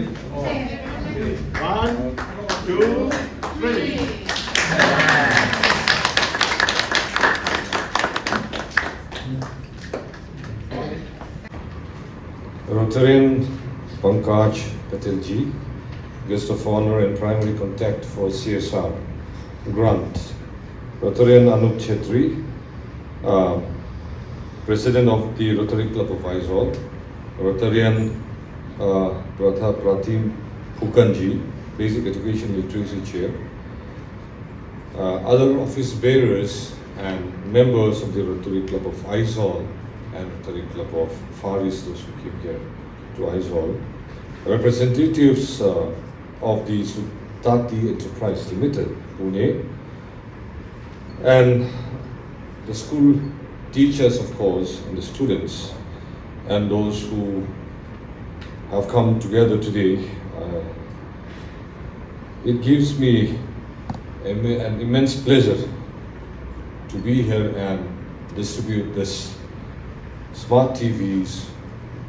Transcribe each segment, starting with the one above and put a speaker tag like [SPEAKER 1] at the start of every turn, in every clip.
[SPEAKER 1] One, two, three.
[SPEAKER 2] Rotarian Pankaj Patelji, Guest of Honor and Primary Contact for CSR Grant. Rotarian Anup Chetri, President of the Rotary Club of Aizawl. Rotarian Pratha Pratim Phukanji, Basic Education Literacy Chair. Other office bearers and members of the Rotary Club of Aizawl and Rotary Club of Far East, those who came here to Aizawl. Representatives of the Sutati Enterprise Limited, Pune, and the school teachers, of course, and the students, and those who have come together today. It gives me an immense pleasure to be here and distribute this smart TVs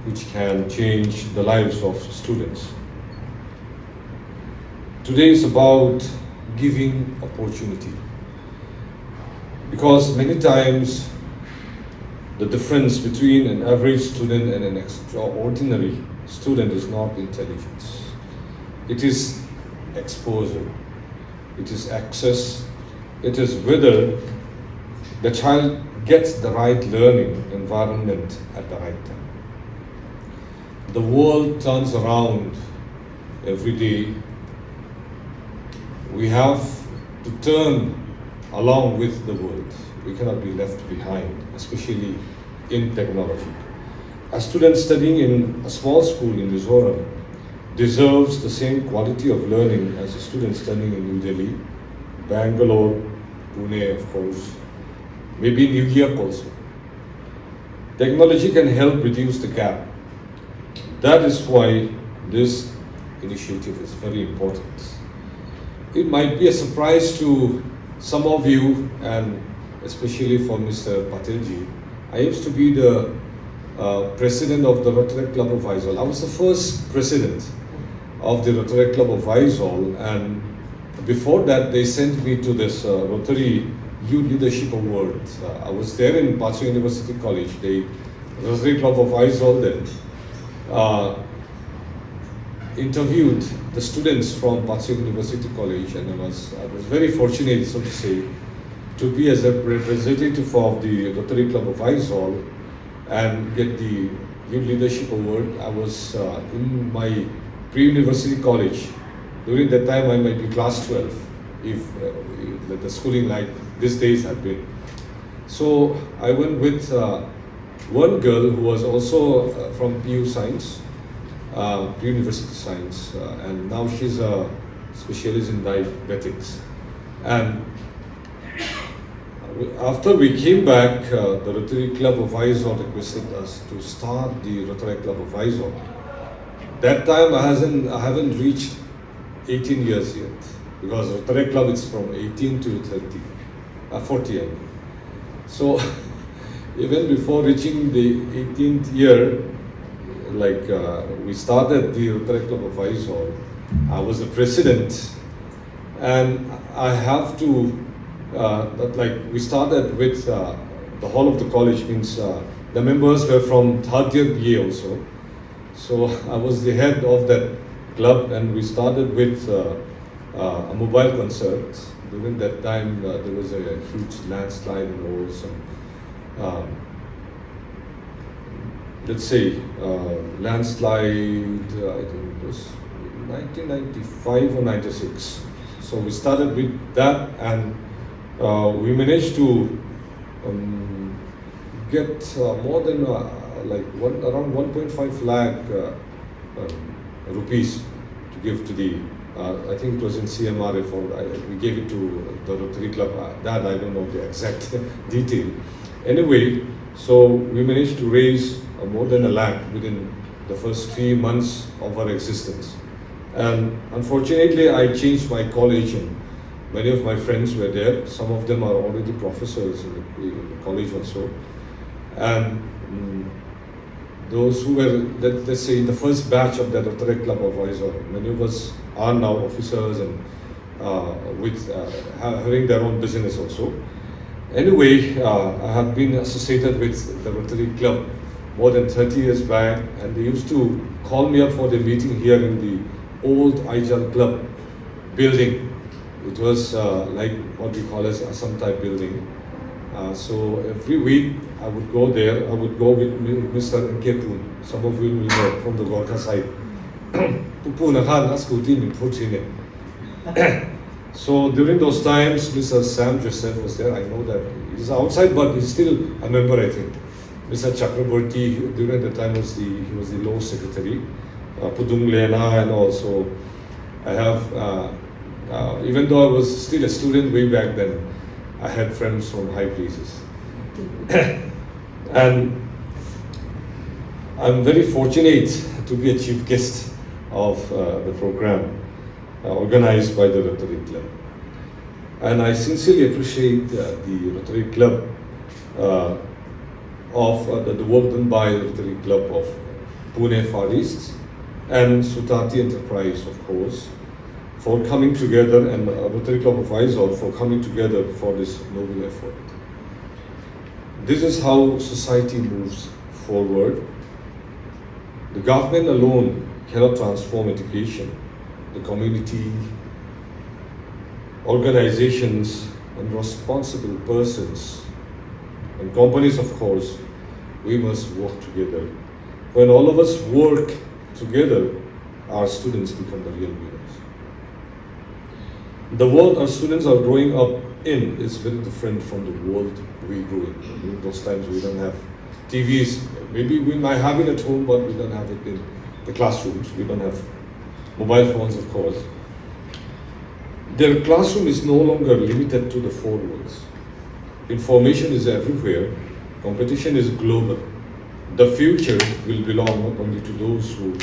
[SPEAKER 2] which can change the lives of students. Today is about giving opportunity, because many times the difference between an average student and an extraordinary student is not intelligence. It is exposure, it is access, it is whether the child gets the right learning environment at the right time. The world turns around every day. We have to turn along with the world. We cannot be left behind, especially in technology. A student studying in a small school in Mizoram deserves the same quality of learning as a student studying in New Delhi, Bangalore, Pune, of course, maybe New York also. Technology can help reduce the gap. That is why this initiative is very important. It might be a surprise to some of you, and especially for Mr. Patelji. I used to be the president of the Rotary Club of Aizawl. I was the first president of the Rotary Club of Aizawl, and before that they sent me to this Rotary Youth Leadership Award. I was there in Pacho University College. The Rotary Club of Aizawl then interviewed the students from Pacho University College, and I was very fortunate, so to say, to be as a representative of the Rotary Club of Aizawl and get the Youth Leadership Award. I was in my pre-university college. During that time, I might be class 12, if the schooling like these days had been. So I went with one girl who was also from PU Science, pre-university science, and now she's a specialist in diabetics. And after we came back, the Rotary Club of Aizawl requested us to start the Rotary Club of Aizawl. That time I haven't reached 18 years yet, because Rotary Club is from 18 to 40. I mean. So even before reaching the 18th year, like we started the Rotary Club of Aizawl, I was the president, and I have to. We started with the whole of the college, means the members were from third year BA also. So I was the head of that club, and we started with a mobile concert. During that time, there was a huge landslide and all some, let's say, landslide, I think it was 1995 or 96. So we started with that, and we managed to get more than around 1.5 lakh rupees to give to the, I think it was in CMRF, or we gave it to the Rotary Club. That I don't know the exact detail. Anyway, so we managed to raise more than a lakh within the first 3 months of our existence. And unfortunately, I changed my college, and many of my friends were there. Some of them are already professors in the college also. And those who were, let's say, in the first batch of the Rotary Club of Mizoram. Many of us are now officers and having their own business also. Anyway, I have been associated with the Rotary Club more than 30 years back, and they used to call me up for the meeting here in the old Ijal Club building. It was like what we call as Assam type building. So every week I would go there. I would go with Mr. Nkepun. Some of you will know from the Gorkha side. So during those times, Mr. Sam Joseph was there. I know that he's outside, but he's still a member, I think. Mr. Chakraborty during the time he was the law secretary. Pudung Lena, and also I have. Even though I was still a student way back then, I had friends from high places. And I'm very fortunate to be a chief guest of the program organized by the Rotary Club. And I sincerely appreciate the Rotary Club of the work done by the Rotary Club of Pune Far East and Sutati Enterprise, of course, for coming together, and Rotary Club of Aizawl for coming together for this noble effort. This is how society moves forward. The government alone cannot transform education. The community, organizations, and responsible persons, and companies, of course, we must work together. When all of us work together, our students become the real winners. The world our students are growing up in is very different from the world we grew in. In those times we don't have TVs. Maybe we might have it at home, but we don't have it in the classrooms. We don't have mobile phones, of course. Their classroom is no longer limited to the four walls. Information is everywhere. Competition is global. The future will belong not only to those who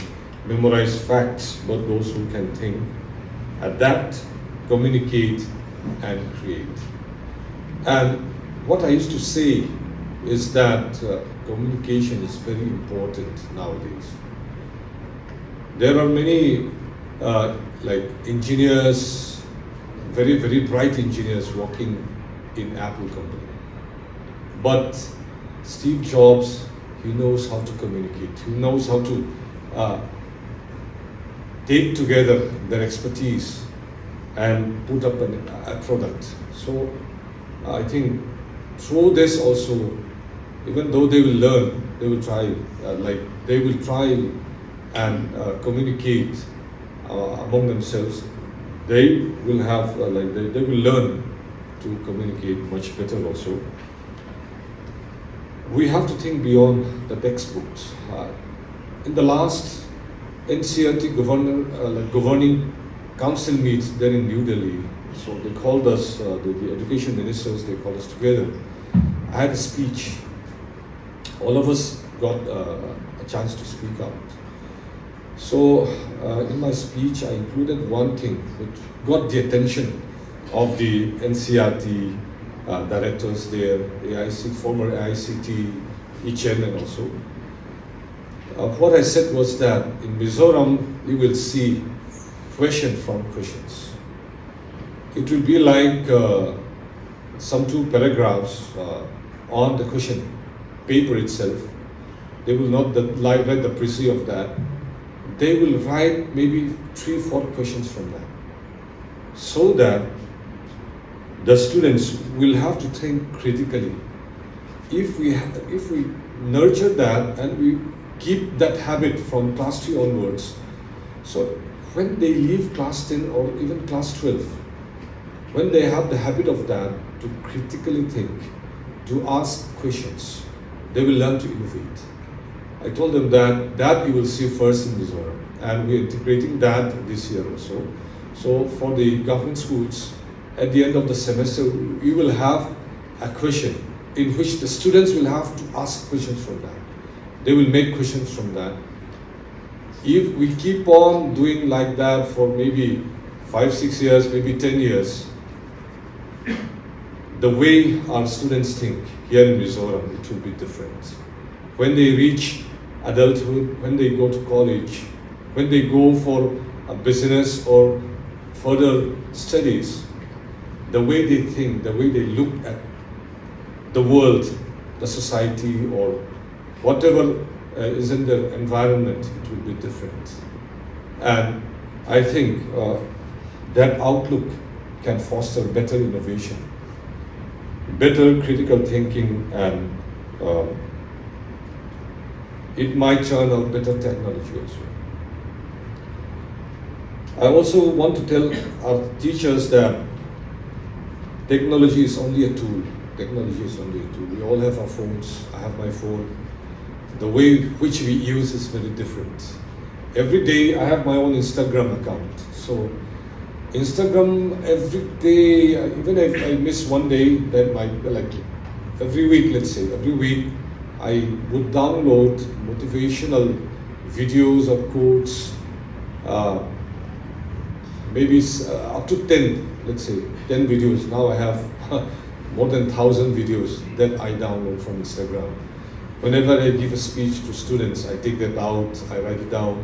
[SPEAKER 2] memorize facts, but those who can think, adapt, communicate, and create. And what I used to say is that communication is very important nowadays. There are many like engineers, very, very bright engineers working in Apple company. But Steve Jobs, he knows how to communicate. He knows how to take together their expertise and put up a product. So I think through this also, even though they will learn, they will try, and communicate among themselves. They will have, they will learn to communicate much better also. We have to think beyond the textbooks. In the last NCERT governing council meets there in New Delhi, so they called us, the education ministers, they called us together. I had a speech. All of us got a chance to speak out. So in my speech, I included one thing which got the attention of the NCERT directors there, former AICT chairman also. What I said was that in Mizoram, you will see question from questions. It will be like some two paragraphs on the question paper itself. They will not write the précis of that. They will write maybe 3-4 questions from that, so that the students will have to think critically. If we nurture that and we keep that habit from class 3 onwards, so when they leave class 10 or even class 12, when they have the habit of that, to critically think, to ask questions, they will learn to innovate. I told them that you will see first in Mizoram, and we are integrating that this year also. So for the government schools, at the end of the semester, you will have a question in which the students will have to ask questions from that. They will make questions from that. If we keep on doing like that for maybe 5-6 years, maybe 10 years, the way our students think here in Mizoram, it will be different. When they reach adulthood, when they go to college, when they go for a business or further studies, the way they think, the way they look at the world, the society, or whatever is in their environment, it will be different. And I think that outlook can foster better innovation, better critical thinking, and it might turn out better technology also. I also want to tell our teachers that technology is only a tool. Technology is only a tool. We all have our phones. I have my phone. The way which we use is very different. Every day I have my own Instagram account. So Instagram every day, even if I miss one day, that might be like every week, let's say, every week I would download motivational videos or quotes, maybe up to 10, let's say, 10 videos. Now I have more than 1,000 videos that I download from Instagram. Whenever I give a speech to students, I take that out, I write it down.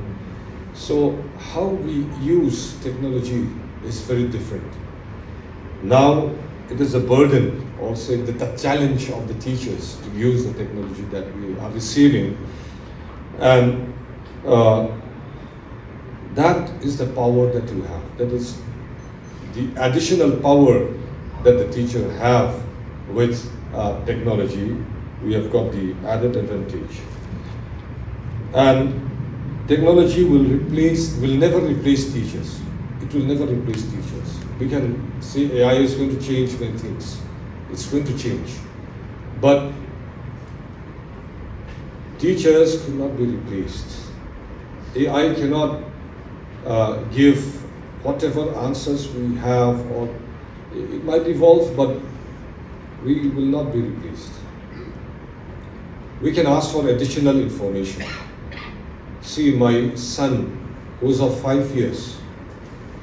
[SPEAKER 2] So how we use technology is very different. Now it is a burden, also the challenge of the teachers to use the technology that we are receiving. And that is the power that you have. That is the additional power that the teacher have with technology. We have got the added advantage. And technology will never replace teachers. It will never replace teachers. We can say AI is going to change many things. It's going to change. But teachers cannot be replaced. AI cannot give whatever answers we have, or it might evolve, but we will not be replaced. We can ask for additional information. See, my son, who's of 5 years,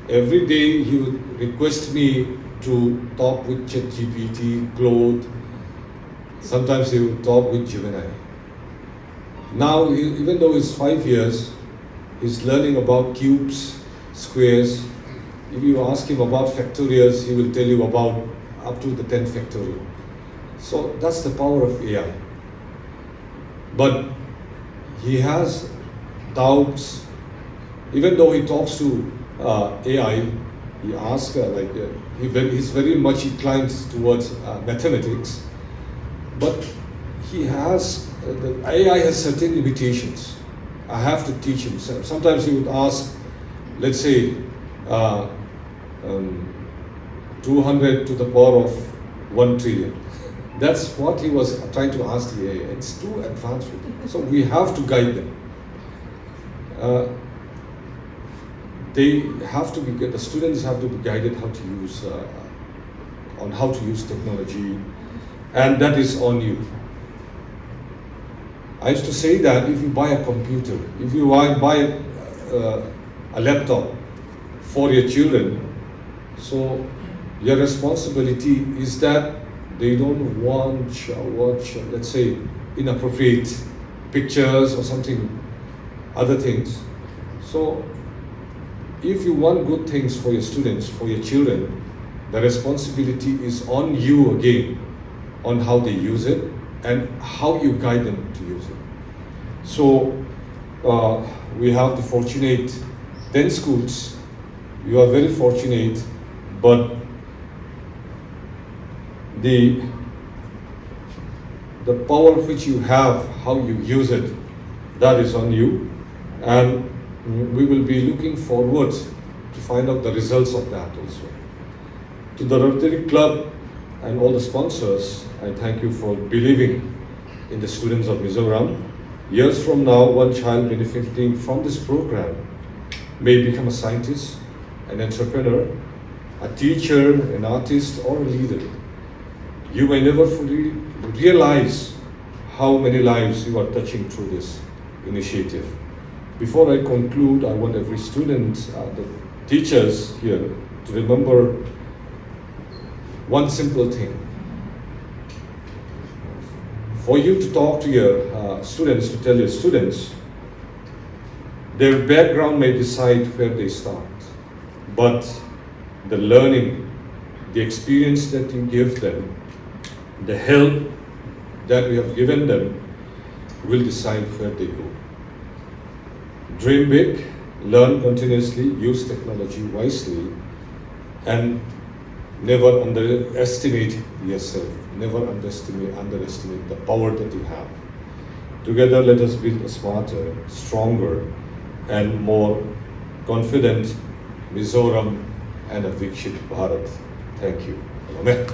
[SPEAKER 2] every day he would request me to talk with ChatGPT, Claude. Sometimes he would talk with Gemini. Now, even though he's 5 years, he's learning about cubes, squares. If you ask him about factorials, he will tell you about up to the 10 factorial. So that's the power of AI. But he has doubts. Even though he talks to AI, he asks, he's very much inclined towards mathematics. But he has, the AI has certain limitations. I have to teach him. Sometimes he would ask, let's say, 200 to the power of 1 trillion. That's what he was trying to ask the AI. It's too advanced. So we have to guide them. The students have to be guided how to use, on how to use technology, and that is on you. I used to say that if you buy a computer, if you buy a laptop for your children, so your responsibility is that they don't watch, let's say, inappropriate pictures or something, other things. So if you want good things for your students, for your children, the responsibility is on you again, on how they use it and how you guide them to use it. So we have the fortunate 10 schools. You are very fortunate, but the power which you have, how you use it, that is on you. And we will be looking forward to find out the results of that also. To the Rotary Club and all the sponsors, I thank you for believing in the students of Mizoram. Years from now, one child benefiting from this program may become a scientist, an entrepreneur, a teacher, an artist, or a leader. You may never fully realize how many lives you are touching through this initiative. Before I conclude, I want every student, the teachers here, to remember one simple thing. for you to talk to your students, to tell your students, their background may decide where they start, but the learning, the experience that you give them, the help that we have given them will decide where they go. Dream big, learn continuously, use technology wisely, and never underestimate yourself. Never underestimate the power that you have. Together, let us build a smarter, stronger, and more confident Mizoram and a Vikshit Bharat. Thank you. Amen.